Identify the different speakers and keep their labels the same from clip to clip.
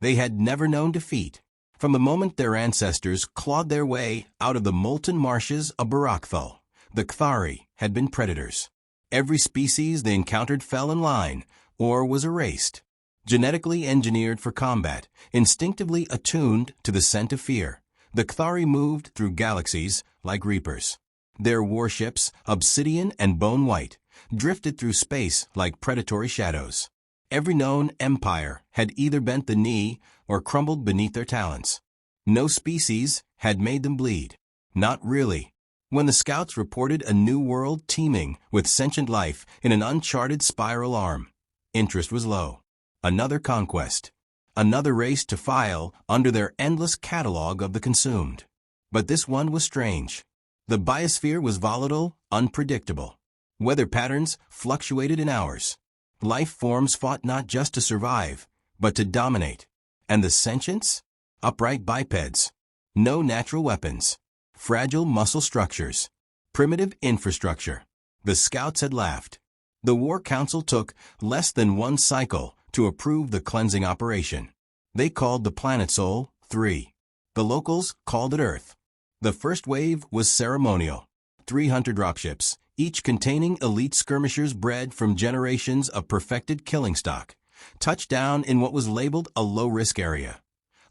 Speaker 1: They had never known defeat. From the moment their ancestors clawed their way out of the molten marshes of Barackthal, the Kthari had been predators. Every species they encountered fell in line, or was erased. Genetically engineered for combat, instinctively attuned to the scent of fear, the Kthari moved through galaxies like reapers. Their warships, obsidian and bone white, drifted through space like predatory shadows. Every known empire had either bent the knee or crumbled beneath their talons. No species had made them bleed. Not really. When the scouts reported a new world teeming with sentient life in an uncharted spiral arm, interest was low. Another conquest. Another race to file under their endless catalog of the consumed. But this one was strange. The biosphere was volatile, unpredictable. Weather patterns fluctuated in hours. Life forms fought not just to survive, but to dominate. And the sentients? Upright bipeds. No natural weapons. Fragile muscle structures. Primitive infrastructure. The scouts had laughed. The War Council took less than one cycle to approve the cleansing operation. They called the planet Sol 3. The locals called it Earth. The first wave was ceremonial. 300 dropships, each containing elite skirmishers bred from generations of perfected killing stock, touched down in what was labeled a low-risk area,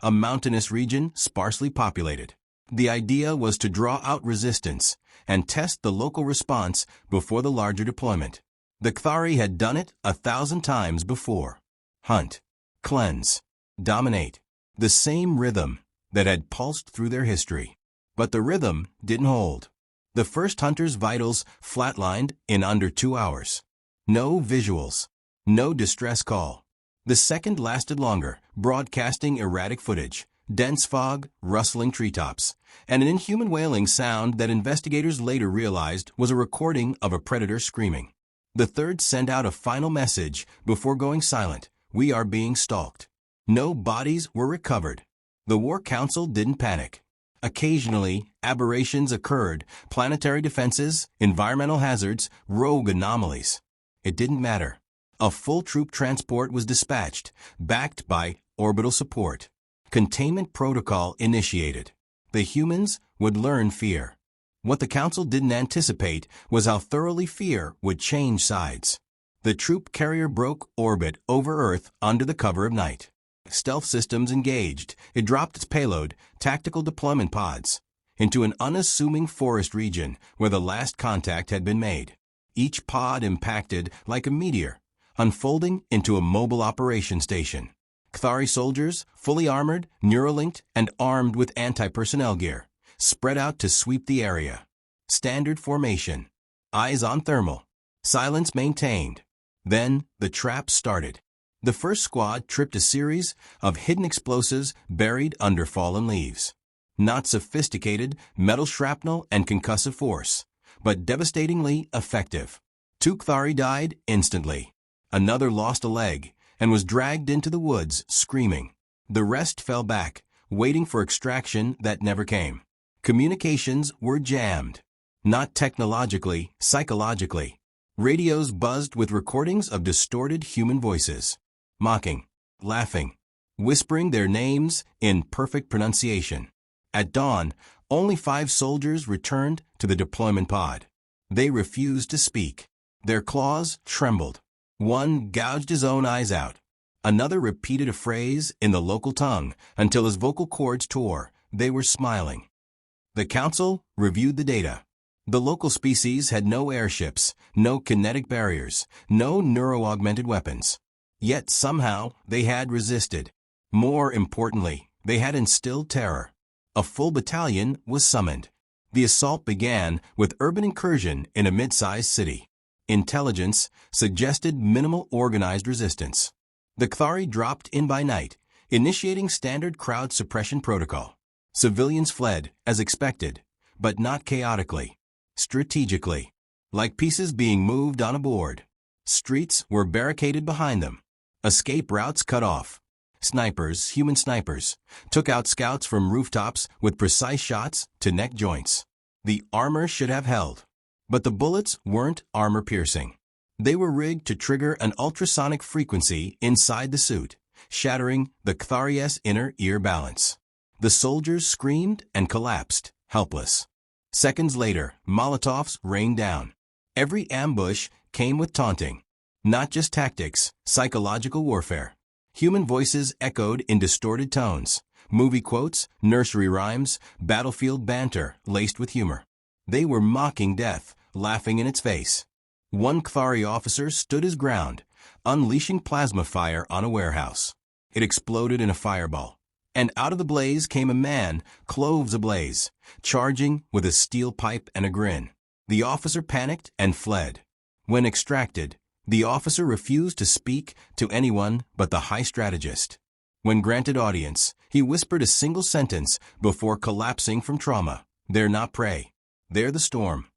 Speaker 1: a mountainous region sparsely populated. The idea was to draw out resistance and test the local response before the larger deployment. The Kthari had done it 1,000 times before. Hunt, cleanse, dominate. The same rhythm that had pulsed through their history. But the rhythm didn't hold. The first hunter's vitals flatlined in under 2 hours. No visuals. No distress call. The second lasted longer, broadcasting erratic footage, dense fog, rustling treetops, and an inhuman wailing sound that investigators later realized was a recording of a predator screaming. The third sent out a final message before going silent. We are being stalked. No bodies were recovered. The War Council didn't panic. Occasionally, aberrations occurred, planetary defenses, environmental hazards, rogue anomalies. It didn't matter. A full troop transport was dispatched, backed by orbital support. Containment protocol initiated. The humans would learn fear. What the Council didn't anticipate was how thoroughly fear would change sides. The troop carrier broke orbit over Earth under the cover of night. Stealth systems engaged. It dropped its payload, tactical deployment pods, into an unassuming forest region where the last contact had been made. Each pod impacted like a meteor, unfolding into a mobile operation station. Kthari soldiers, fully armored, neuralinked, and armed with anti-personnel gear, spread out to sweep the area. Standard formation. Eyes on thermal. Silence maintained. Then the trap started. The first squad tripped a series of hidden explosives buried under fallen leaves. Not sophisticated metal shrapnel and concussive force, but devastatingly effective. 2 Kthari died instantly. Another lost a leg and was dragged into the woods screaming. The rest fell back, waiting for extraction that never came. Communications were jammed. Not technologically, psychologically. Radios buzzed with recordings of distorted human voices. Mocking, laughing, whispering their names in perfect pronunciation. At dawn, only 5 soldiers returned to the deployment pod. They refused to speak. Their claws trembled. One gouged his own eyes out. Another repeated a phrase in the local tongue until his vocal cords tore. They were smiling. The Council reviewed the data. The local species had no airships, no kinetic barriers, no neuro-augmented weapons. Yet somehow they had resisted. More importantly, they had instilled terror. A full battalion was summoned. The assault began with urban incursion in a mid-sized city. Intelligence suggested minimal organized resistance. The Kthari dropped in by night, initiating standard crowd suppression protocol. Civilians fled, as expected, but not chaotically. Strategically. Like pieces being moved on a board. Streets were barricaded behind them. Escape routes cut off. Snipers, human snipers, took out scouts from rooftops with precise shots to neck joints. The armor should have held. But the bullets weren't armor-piercing. They were rigged to trigger an ultrasonic frequency inside the suit, shattering the Kthari's inner ear balance. The soldiers screamed and collapsed, helpless. Seconds later, Molotovs rained down. Every ambush came with taunting. Not just tactics, psychological warfare. Human voices echoed in distorted tones. Movie quotes, nursery rhymes, battlefield banter laced with humor. They were mocking death, laughing in its face. One Kthari officer stood his ground, unleashing plasma fire on a warehouse. It exploded in a fireball. And out of the blaze came a man, cloves ablaze, charging with a steel pipe and a grin. The officer panicked and fled. When extracted, the officer refused to speak to anyone but the high strategist. When granted audience, he whispered a single sentence before collapsing from trauma. They're not prey. They're the storm.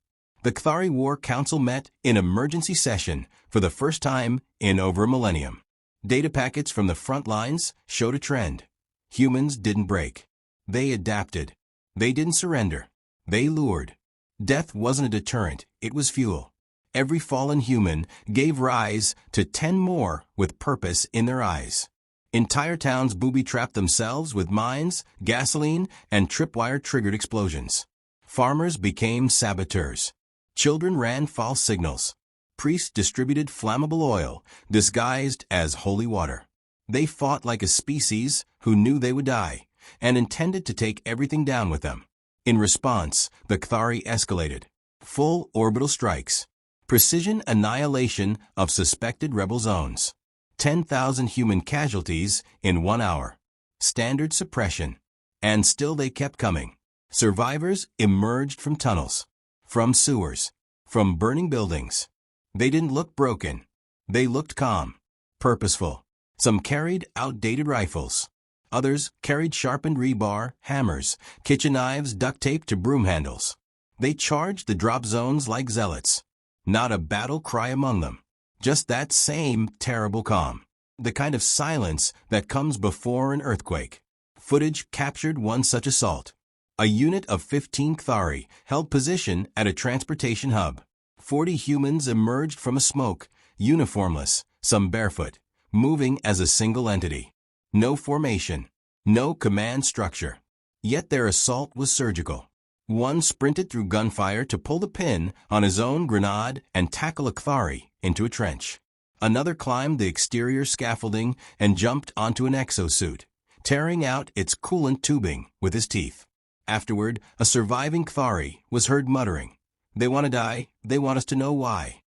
Speaker 1: The Kthari War Council met in emergency session for the first time in over a millennium. Data packets from the front lines showed a trend. Humans didn't break. They adapted. They didn't surrender. They lured. Death wasn't a deterrent, it was fuel. Every fallen human gave rise to 10 more with purpose in their eyes. Entire towns booby-trapped themselves with mines, gasoline, and tripwire-triggered explosions. Farmers became saboteurs. Children ran false signals. Priests distributed flammable oil, disguised as holy water. They fought like a species who knew they would die, and intended to take everything down with them. In response, the Kthari escalated. Full orbital strikes. Precision annihilation of suspected rebel zones. 10,000 human casualties in 1 hour. Standard suppression. And still they kept coming. Survivors emerged from tunnels, from sewers, from burning buildings. They didn't look broken. They looked calm, purposeful. Some carried outdated rifles. Others carried sharpened rebar, hammers, kitchen knives duct taped to broom handles. They charged the drop zones like zealots. Not a battle cry among them. Just that same terrible calm. The kind of silence that comes before an earthquake. Footage captured one such assault. A unit of 15 Kthari held position at a transportation hub. 40 humans emerged from a smoke, uniformless, some barefoot, moving as a single entity. No formation, no command structure. Yet their assault was surgical. One sprinted through gunfire to pull the pin on his own grenade and tackle a Kthari into a trench. Another climbed the exterior scaffolding and jumped onto an exosuit, tearing out its coolant tubing with his teeth. Afterward, a surviving Kthari was heard muttering, "They want to die, they want us to know why."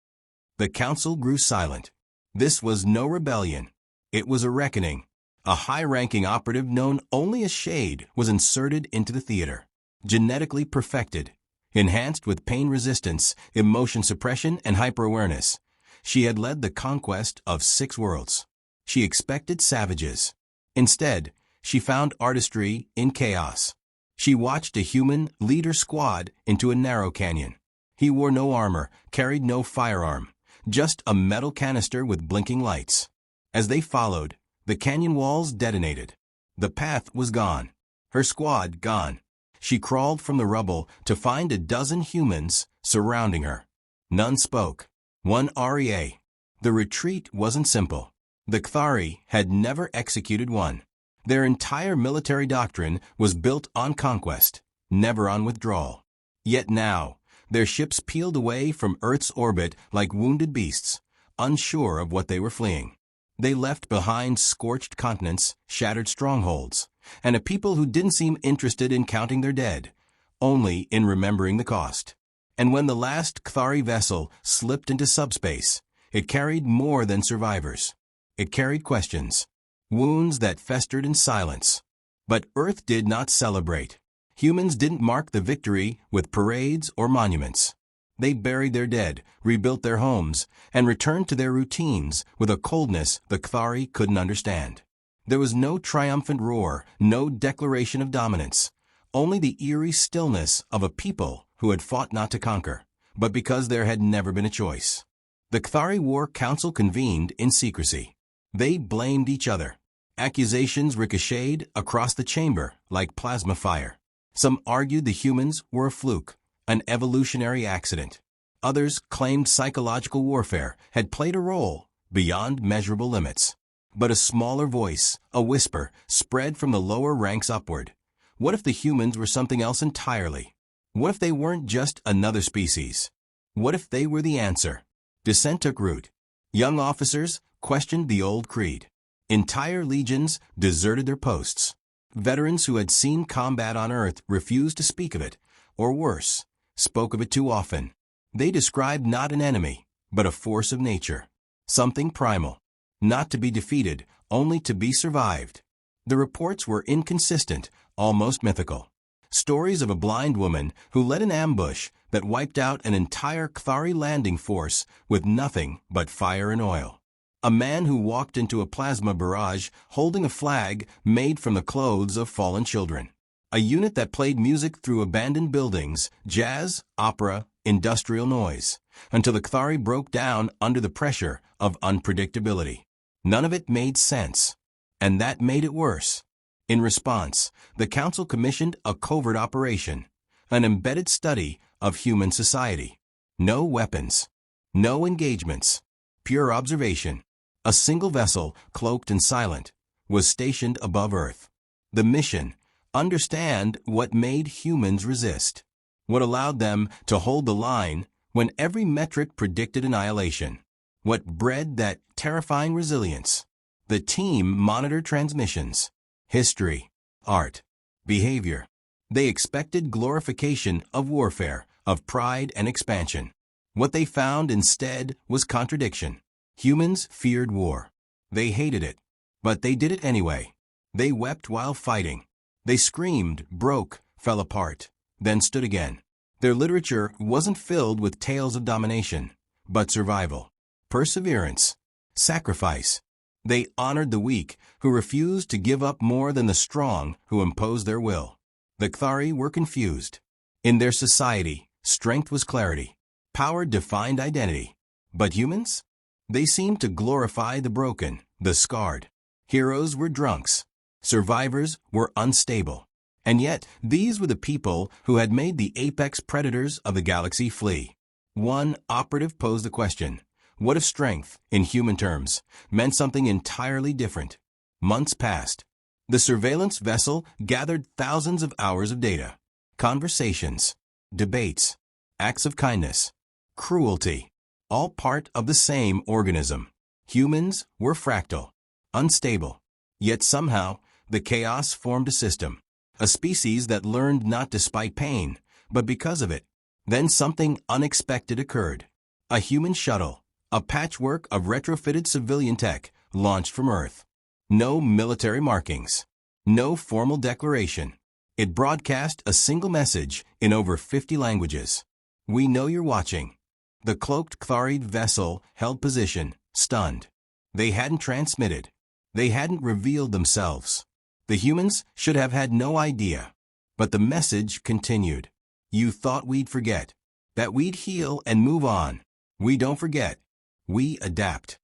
Speaker 1: The council grew silent. This was no rebellion. It was a reckoning. A high-ranking operative known only as Shade was inserted into the theater. Genetically perfected, enhanced with pain resistance, emotion suppression, and hyper-awareness. She had led the conquest of 6 worlds. She expected savages. Instead, she found artistry in chaos. She watched a human lead her squad into a narrow canyon. He wore no armor, carried no firearm, just a metal canister with blinking lights. As they followed, the canyon walls detonated. The path was gone. Her squad gone. She crawled from the rubble to find a dozen humans surrounding her. None spoke. One REA. The retreat wasn't simple. The Kthari had never executed one. Their entire military doctrine was built on conquest, never on withdrawal. Yet now, their ships peeled away from Earth's orbit like wounded beasts, unsure of what they were fleeing. They left behind scorched continents, shattered strongholds, and a people who didn't seem interested in counting their dead, only in remembering the cost. And when the last Kthari vessel slipped into subspace, it carried more than survivors. It carried questions, wounds that festered in silence. But Earth did not celebrate. Humans didn't mark the victory with parades or monuments. They buried their dead, rebuilt their homes, and returned to their routines with a coldness the Kthari couldn't understand. There was no triumphant roar, no declaration of dominance, only the eerie stillness of a people who had fought not to conquer, but because there had never been a choice. The Kthari War Council convened in secrecy. They blamed each other. Accusations ricocheted across the chamber like plasma fire. Some argued the humans were a fluke, an evolutionary accident. Others claimed psychological warfare had played a role beyond measurable limits. But a smaller voice, a whisper, spread from the lower ranks upward. What if the humans were something else entirely? What if they weren't just another species? What if they were the answer? Dissent took root. Young officers questioned the old creed. Entire legions deserted their posts. Veterans who had seen combat on Earth refused to speak of it, or worse, spoke of it too often. They described not an enemy, but a force of nature. Something primal. Not to be defeated, only to be survived. The reports were inconsistent, almost mythical. Stories of a blind woman who led an ambush that wiped out an entire Kthari landing force with nothing but fire and oil. A man who walked into a plasma barrage holding a flag made from the clothes of fallen children. A unit that played music through abandoned buildings, jazz, opera, industrial noise, until the Kthari broke down under the pressure of unpredictability. None of it made sense, and that made it worse. In response, the Council commissioned a covert operation, an embedded study of human society. No weapons, no engagements, pure observation. A single vessel, cloaked and silent, was stationed above Earth. The mission: understand what made humans resist, what allowed them to hold the line when every metric predicted annihilation, what bred that terrifying resilience. The team monitored transmissions, history, art, behavior. They expected glorification of warfare, of pride and expansion. What they found instead was contradiction. Humans feared war. They hated it, but they did it anyway. They wept while fighting. They screamed, broke, fell apart, then stood again. Their literature wasn't filled with tales of domination, but survival, perseverance, sacrifice. They honored the weak, who refused to give up more than the strong, who imposed their will. The Kthari were confused. In their society, strength was clarity. Power defined identity. But humans? They seemed to glorify the broken, the scarred. Heroes were drunks. Survivors were unstable. And yet, these were the people who had made the apex predators of the galaxy flee. One operative posed the question: what if strength, in human terms, meant something entirely different? Months passed. The surveillance vessel gathered thousands of hours of data. Conversations, debates, acts of kindness, cruelty, all part of the same organism. Humans were fractal, unstable. Yet somehow, the chaos formed a system. A species that learned not despite pain, but because of it. Then something unexpected occurred. A human shuttle, a patchwork of retrofitted civilian tech, launched from Earth. No military markings. No formal declaration. It broadcast a single message in over 50 languages. We know you're watching. The cloaked Kthari vessel held position, stunned. They hadn't transmitted. They hadn't revealed themselves. The humans should have had no idea. But the message continued. You thought we'd forget. That we'd heal and move on. We don't forget. We adapt.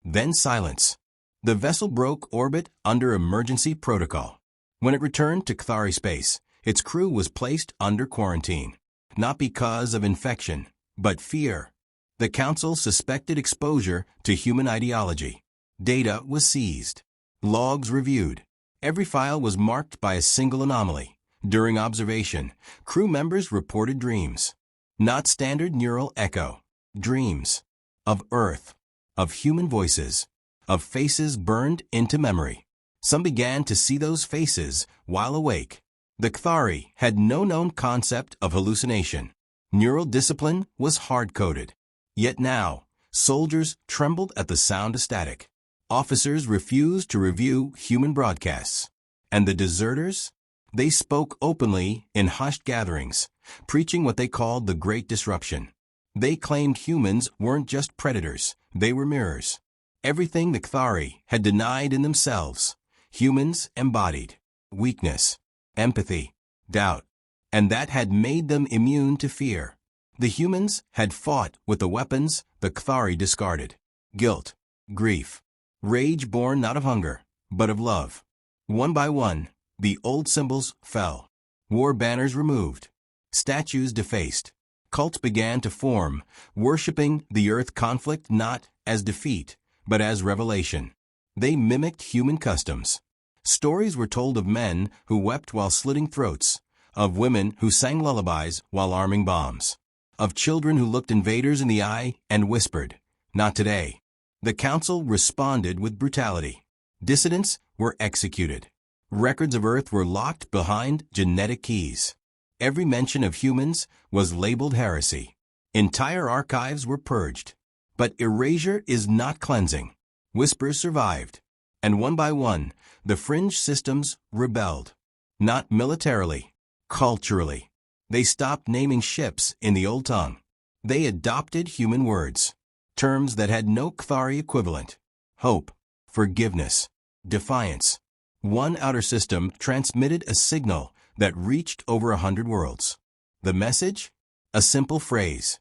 Speaker 1: Then silence. The vessel broke orbit under emergency protocol. When it returned to Kthari space, its crew was placed under quarantine. Not because of infection, but fear. The Council suspected exposure to human ideology. Data was seized. Logs reviewed. Every file was marked by a single anomaly. During observation, crew members reported dreams. Not standard neural echo. Dreams. Of Earth. Of human voices. Of faces burned into memory. Some began to see those faces while awake. The Kthari had no known concept of hallucination. Neural discipline was hard-coded. Yet now, soldiers trembled at the sound of static. Officers refused to review human broadcasts. And the deserters? They spoke openly in hushed gatherings, preaching what they called the Great Disruption. They claimed humans weren't just predators, they were mirrors. Everything the Kthari had denied in themselves, humans embodied: weakness, empathy, doubt. And that had made them immune to fear. The humans had fought with the weapons the Kthari discarded: guilt, grief, rage born not of hunger, but of love. One by one, the old symbols fell. War banners removed. Statues defaced. Cults began to form, worshipping the Earth conflict not as defeat, but as revelation. They mimicked human customs. Stories were told of men who wept while slitting throats, of women who sang lullabies while arming bombs, of children who looked invaders in the eye and whispered, "Not today." The council responded with brutality. Dissidents were executed. Records of Earth were locked behind genetic keys. Every mention of humans was labeled heresy. Entire archives were purged. But erasure is not cleansing. Whispers survived. And one by one, the fringe systems rebelled. Not militarily, culturally. They stopped naming ships in the old tongue. They adopted human words, terms that had no Kthari equivalent. Hope, forgiveness, defiance. One outer system transmitted a signal that reached over 100 worlds. The message? A simple phrase.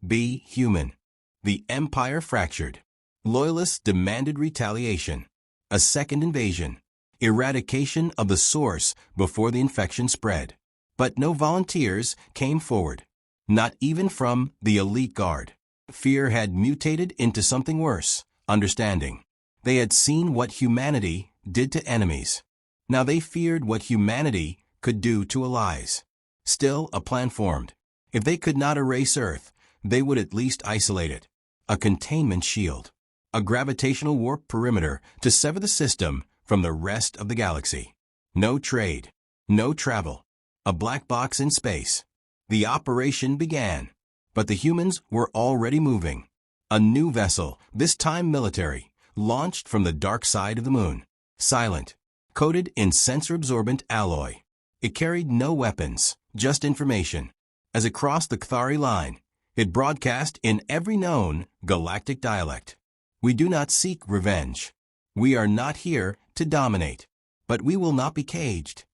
Speaker 1: Be human. The empire fractured. Loyalists demanded retaliation. A second invasion. Eradication of the source before the infection spread. But no volunteers came forward. Not even from the elite guard. Fear had mutated into something worse, understanding. They had seen what humanity did to enemies. Now they feared what humanity could do to allies. Still, a plan formed. If they could not erase Earth, they would at least isolate it. A containment shield. A gravitational warp perimeter to sever the system from the rest of the galaxy. No trade. No travel. A black box in space. The operation began. But the humans were already moving. A new vessel, this time military, launched from the dark side of the moon. Silent. Coated in sensor-absorbent alloy. It carried no weapons, just information. As it crossed the Kthari line, it broadcast in every known galactic dialect. We do not seek revenge. We are not here to dominate. But we will not be caged.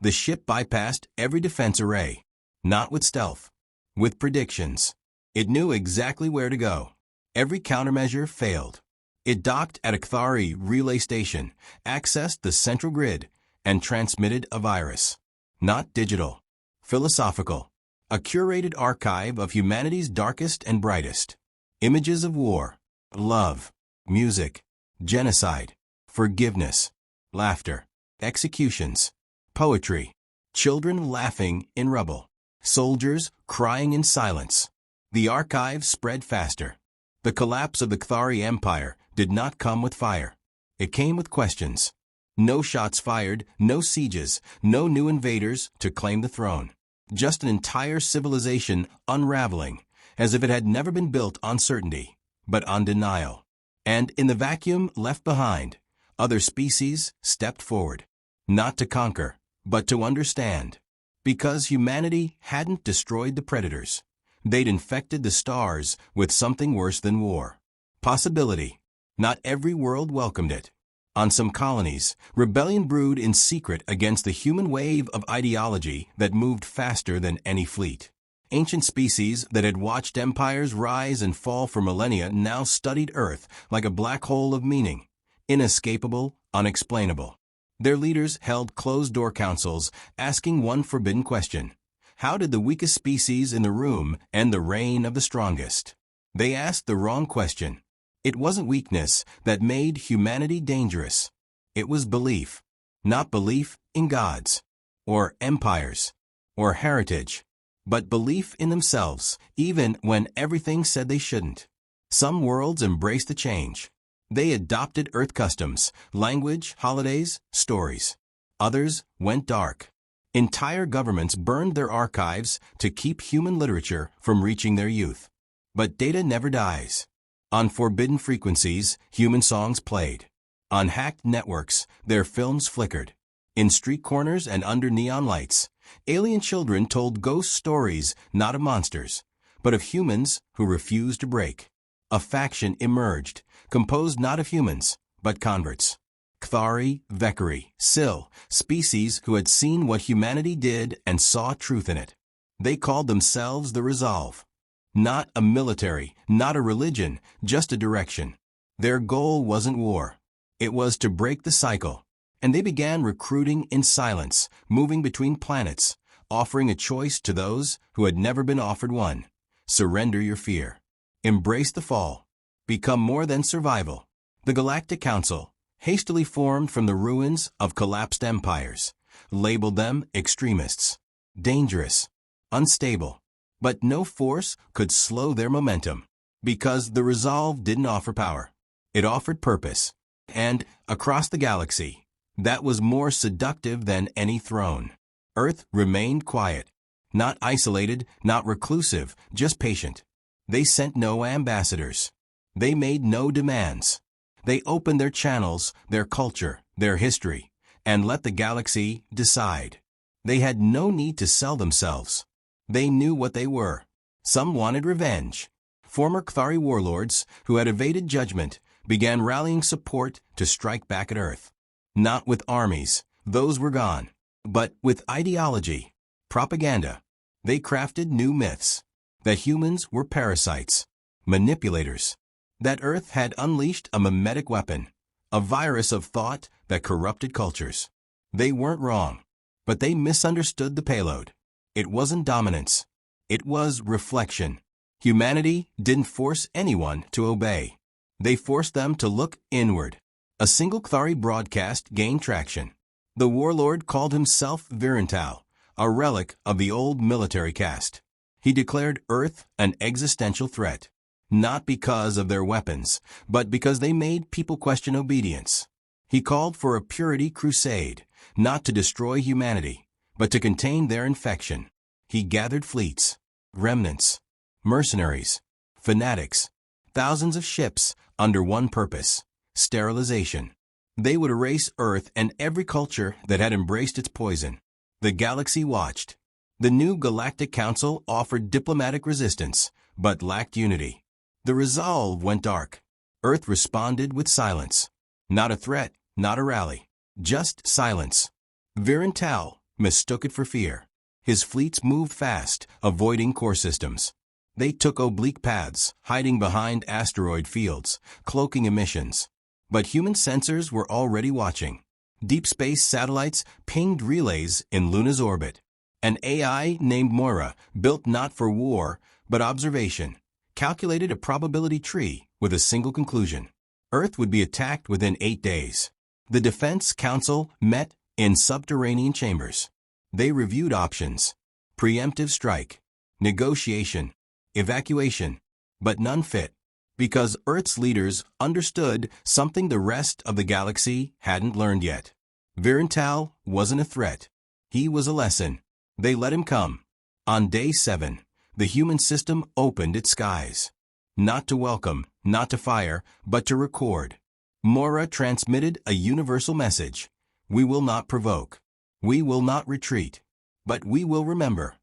Speaker 1: The ship bypassed every defense array. Not with stealth. With predictions. It knew exactly where to go. Every countermeasure failed. It docked at a Kthari relay station, accessed the central grid, and transmitted a virus. Not digital. Philosophical. A curated archive of humanity's darkest and brightest. Images of war, love, music, genocide, forgiveness, laughter, executions, poetry, children laughing in rubble, soldiers crying in silence. The archive spread faster. The collapse of the Kthari Empire did not come with fire. It came with questions. No shots fired, no sieges, no new invaders to claim the throne. Just an entire civilization unraveling, as if it had never been built on certainty, but on denial. And in the vacuum left behind, other species stepped forward. Not to conquer, but to understand. Because humanity hadn't destroyed the predators. They'd infected the stars with something worse than war. Possibility. Not every world welcomed it. On some colonies, rebellion brewed in secret against the human wave of ideology that moved faster than any fleet. Ancient species that had watched empires rise and fall for millennia now studied Earth like a black hole of meaning, inescapable, unexplainable. Their leaders held closed-door councils asking one forbidden question. How did the weakest species in the room end the reign of the strongest? They asked the wrong question. It wasn't weakness that made humanity dangerous. It was belief. Not belief in gods, or empires, or heritage, but belief in themselves, even when everything said they shouldn't. Some worlds embraced the change. They adopted Earth customs, language, holidays, stories. Others went dark. Entire governments burned their archives to keep human literature from reaching their youth. But data never dies. On forbidden frequencies, human songs played. On hacked networks, their films flickered. In street corners and under neon lights, alien children told ghost stories not of monsters, but of humans who refused to break. A faction emerged, composed not of humans, but converts. Kthari, Vekari, Sil, species who had seen what humanity did and saw truth in it. They called themselves the Resolve. Not a military, not a religion, just a direction. Their goal wasn't war. It was to break the cycle. And they began recruiting in silence, moving between planets, offering a choice to those who had never been offered one. Surrender your fear. Embrace the fall. Become more than survival. The Galactic Council, hastily formed from the ruins of collapsed empires, labeled them extremists, dangerous, unstable. But no force could slow their momentum, because the resolve didn't offer power. It offered purpose. And, across the galaxy, that was more seductive than any throne. Earth remained quiet. Not isolated, not reclusive, just patient. They sent no ambassadors. They made no demands. They opened their channels, their culture, their history, and let the galaxy decide. They had no need to sell themselves. They knew what they were. Some wanted revenge. Former Kthari warlords, who had evaded judgment, began rallying support to strike back at Earth. Not with armies, those were gone, but with ideology, propaganda. They crafted new myths. That humans were parasites, manipulators. That Earth had unleashed a mimetic weapon, a virus of thought that corrupted cultures. They weren't wrong, but they misunderstood the payload. It wasn't dominance. It was reflection. Humanity didn't force anyone to obey. They forced them to look inward. A single Kthari broadcast gained traction. The warlord called himself Virental, a relic of the old military caste. He declared Earth an existential threat, not because of their weapons, but because they made people question obedience. He called for a purity crusade, not to destroy humanity, but to contain their infection. He gathered fleets, remnants, mercenaries, fanatics, thousands of ships under one purpose: sterilization. They would erase Earth and every culture that had embraced its poison. The galaxy watched. The new Galactic Council offered diplomatic resistance, but lacked unity. The resolve went dark. Earth responded with silence. Not a threat, not a rally. Just silence. Virental mistook it for fear. His fleets moved fast, avoiding core systems. They took oblique paths, hiding behind asteroid fields, cloaking emissions. But human sensors were already watching. Deep space satellites pinged relays in Luna's orbit. An AI named Moira, built not for war, but observation, calculated a probability tree with a single conclusion. Earth would be attacked within 8 days. The Defense Council met in subterranean chambers. They reviewed options: preemptive strike, negotiation, evacuation, but none fit, because Earth's leaders understood something the rest of the galaxy hadn't learned yet. Virental wasn't a threat. He was a lesson. They let him come. On day 7, the human system opened its skies. Not to welcome, not to fire, but to record. Moira transmitted a universal message: we will not provoke. We will not retreat. But we will remember.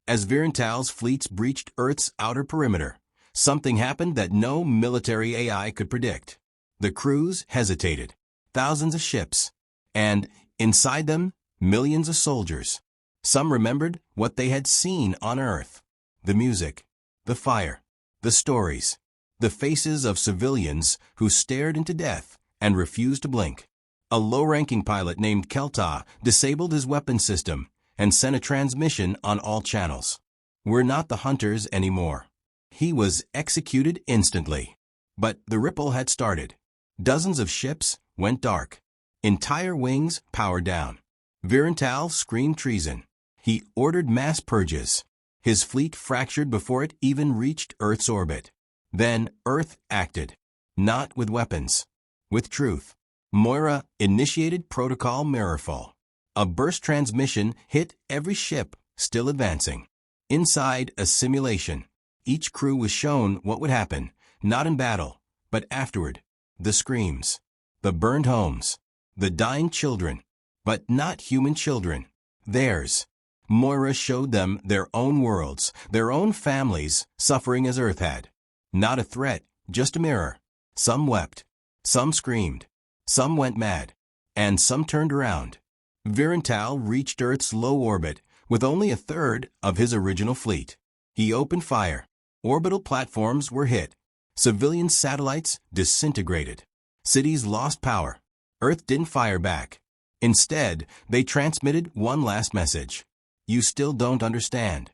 Speaker 1: As Virental's fleets breached Earth's outer perimeter, something happened that no military AI could predict. The crews hesitated. Thousands of ships. And, inside them, millions of soldiers. Some remembered what they had seen on Earth: the music, the fire, the stories, the faces of civilians who stared into death and refused to blink. A low-ranking pilot named Kelta disabled his weapon system and sent a transmission on all channels. We're not the hunters anymore. He was executed instantly. But the ripple had started. Dozens of ships went dark. Entire wings powered down. Virental screamed treason. He ordered mass purges. His fleet fractured before it even reached Earth's orbit. Then Earth acted. Not with weapons. With truth. Moira initiated Protocol Mirrorfall. A burst transmission hit every ship still advancing. Inside a simulation, each crew was shown what would happen, not in battle, but afterward. The screams, the burned homes, the dying children, but not human children. Theirs. Moira showed them their own worlds, their own families, suffering as Earth had. Not a threat, just a mirror. Some wept. Some screamed. Some went mad. And some turned around. Virental reached Earth's low orbit with only a third of his original fleet. He opened fire. Orbital platforms were hit. Civilian satellites disintegrated. Cities lost power. Earth didn't fire back. Instead, they transmitted one last message: you still don't understand.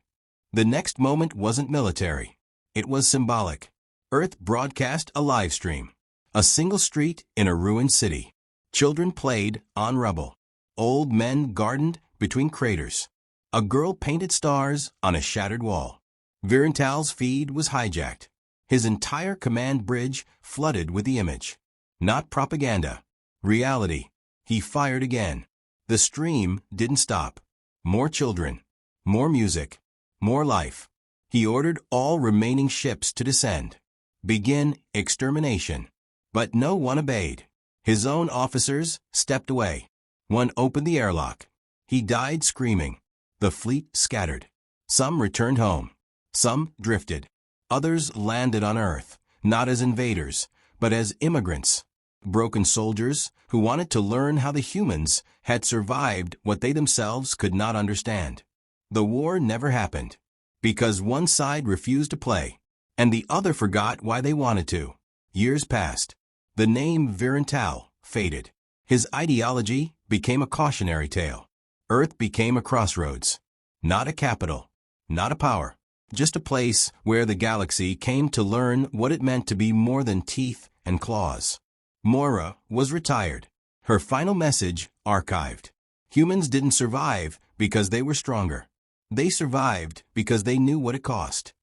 Speaker 1: The next moment wasn't military. It was symbolic. Earth broadcast a live stream. A single street in a ruined city. Children played on rubble. Old men gardened between craters. A girl painted stars on a shattered wall. Virental's feed was hijacked. His entire command bridge flooded with the image. Not propaganda. Reality. He fired again. The stream didn't stop. More children. More music. More life. He ordered all remaining ships to descend. Begin extermination. But no one obeyed. His own officers stepped away. One opened the airlock. He died screaming. The fleet scattered. Some returned home. Some drifted. Others landed on Earth, not as invaders, but as immigrants. Broken soldiers who wanted to learn how the humans had survived what they themselves could not understand. The war never happened, because one side refused to play, and the other forgot why they wanted to. Years passed. The name Virental faded. His ideology became a cautionary tale. Earth became a crossroads. Not a capital, not a power, just a place where the galaxy came to learn what it meant to be more than teeth and claws. Moira was retired. Her final message archived. Humans didn't survive because they were stronger. They survived because they knew what it cost.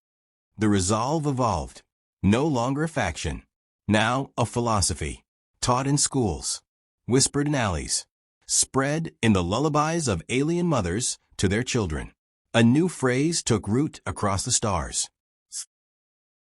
Speaker 1: The resolve evolved. No longer a faction. Now a philosophy. Taught in schools. Whispered in alleys. Spread in the lullabies of alien mothers to their children. A new phrase took root across the stars.